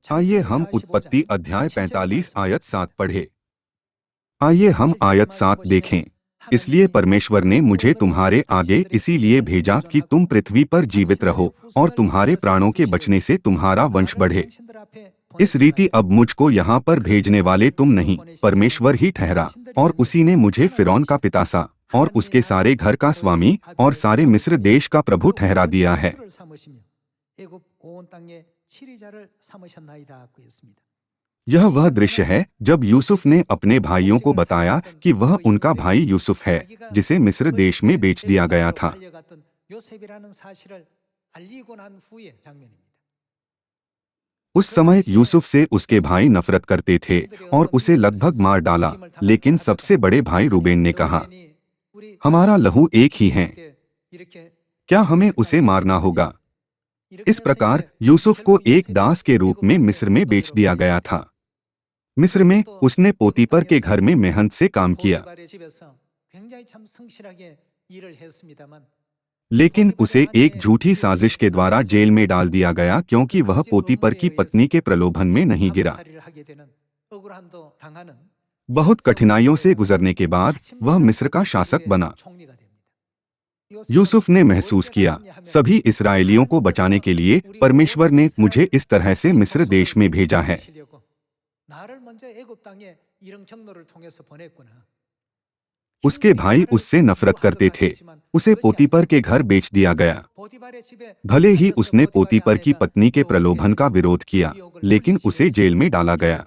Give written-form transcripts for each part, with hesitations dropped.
आइए हम उत्पत्ति अध्याय 45 आयत 7 पढ़े। आइए हम आयत 7 देखें। इसलिए परमेश्वर ने मुझे तुम्हारे आगे इसीलिए भेजा कि तुम पृथ्वी पर जीवित रहो और तुम्हारे प्राणों के बचने से तुम्हारा वंश बढ़े। इस रीति अब मुझको यहाँ पर भेजने वाले तुम नहीं, परमेश्वर ही ठहरा, और उसी ने मुझे फिरौन का पितासा और उसके सारे घर का स्वामी और सारे मिस्र देश का प्रभु ठहरा दिया है। यह वह दृश्य है जब यूसुफ ने अपने भाइयों को बताया कि वह उनका भाई यूसुफ है जिसे मिस्र देश में बेच दिया गया था। उस समय यूसुफ से उसके भाई नफरत करते थे और उसे लगभग मार डाला, लेकिन सबसे बड़े भाई रूबेन ने कहा, हमारा लहू एक ही है, क्या हमें उसे मारना होगा? इस प्रकार यूसुफ को एक दास के रूप में मिस्र में बेच दिया गया था। मिस्र में उसने पोतीपर के घर में मेहनत से काम किया, लेकिन उसे एक झूठी साजिश के द्वारा जेल में डाल दिया गया क्योंकि वह पोतीपर की पत्नी के प्रलोभन में नहीं गिरा। बहुत कठिनाइयों से गुजरने के बाद वह मिस्र का शासक बना। यूसुफ ने महसूस किया, सभी इस्राएलियों को बचाने के लिए परमेश्वर ने मुझे इस तरह से मिस्र देश में भेजा है। उसके भाई उससे नफरत करते थे, उसे पोतीपर के घर बेच दिया गया। भले ही उसने पोतीपर की पत्नी के प्रलोभन का विरोध किया, लेकिन उसे जेल में डाला गया।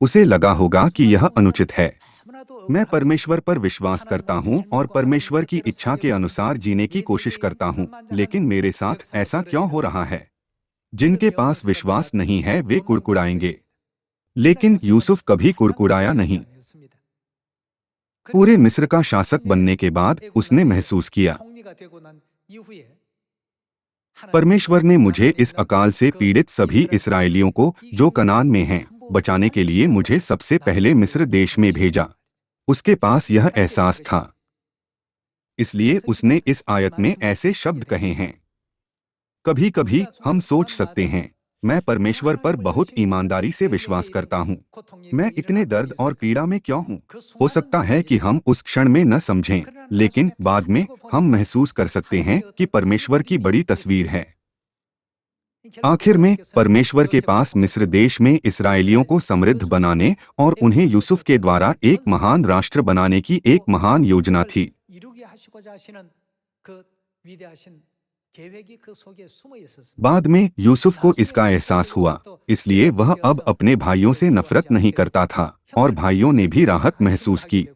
उसे लगा होगा कि यह अनुचित है। मैं परमेश्वर पर विश्वास करता हूँ और परमेश्वर की इच्छा के अनुसार जीने की कोशिश करता हूँ, लेकिन मेरे साथ ऐसा क्यों हो रहा है? जिनके पास विश्वास नहीं है वे कुड़कुड़ाएंगे, लेकिन यूसुफ कभी कुड़कुड़ाया नहीं। पूरे मिस्र का शासक बनने के बाद उसने महसूस किया, परमेश्वर ने मुझे इस अकाल से पीड़ित सभी इस्राएलियों को जो कनान में हैं, बचाने के लिए मुझे सबसे पहले मिस्र देश में भेजा। उसके पास यह एहसास था, इसलिए उसने इस आयत में ऐसे शब्द कहे हैं। कभी कभी हम सोच सकते हैं, मैं परमेश्वर पर बहुत ईमानदारी से विश्वास करता हूँ, मैं इतने दर्द और पीड़ा में क्यों हूँ? हो सकता है कि हम उस क्षण में न समझें, लेकिन बाद में हम महसूस कर सकते हैं कि परमेश्वर की बड़ी तस्वीर है। आखिर में परमेश्वर के पास मिस्र देश में इस्राएलियों को समृद्ध बनाने और उन्हें यूसुफ के द्वारा एक महान राष्ट्र बनाने की एक महान योजना थी। बाद में यूसुफ को इसका एहसास हुआ, इसलिए वह अब अपने भाइयों से नफरत नहीं करता था और भाइयों ने भी राहत महसूस की।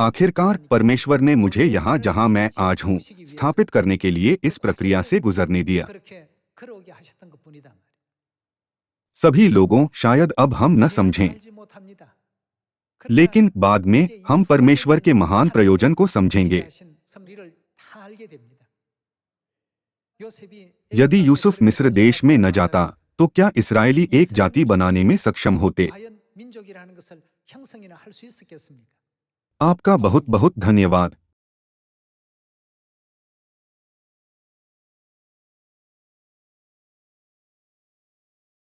आखिरकार परमेश्वर ने मुझे यहाँ जहाँ मैं आज हूँ स्थापित करने के लिए इस प्रक्रिया से गुजरने दिया। सभी लोगों शायद अब हम न समझें, लेकिन बाद में हम परमेश्वर के महान प्रयोजन को समझेंगे। यदि यूसुफ मिस्र देश में न जाता तो क्या इस्राएली एक जाति बनाने में सक्षम होते? आपका बहुत बहुत धन्यवाद।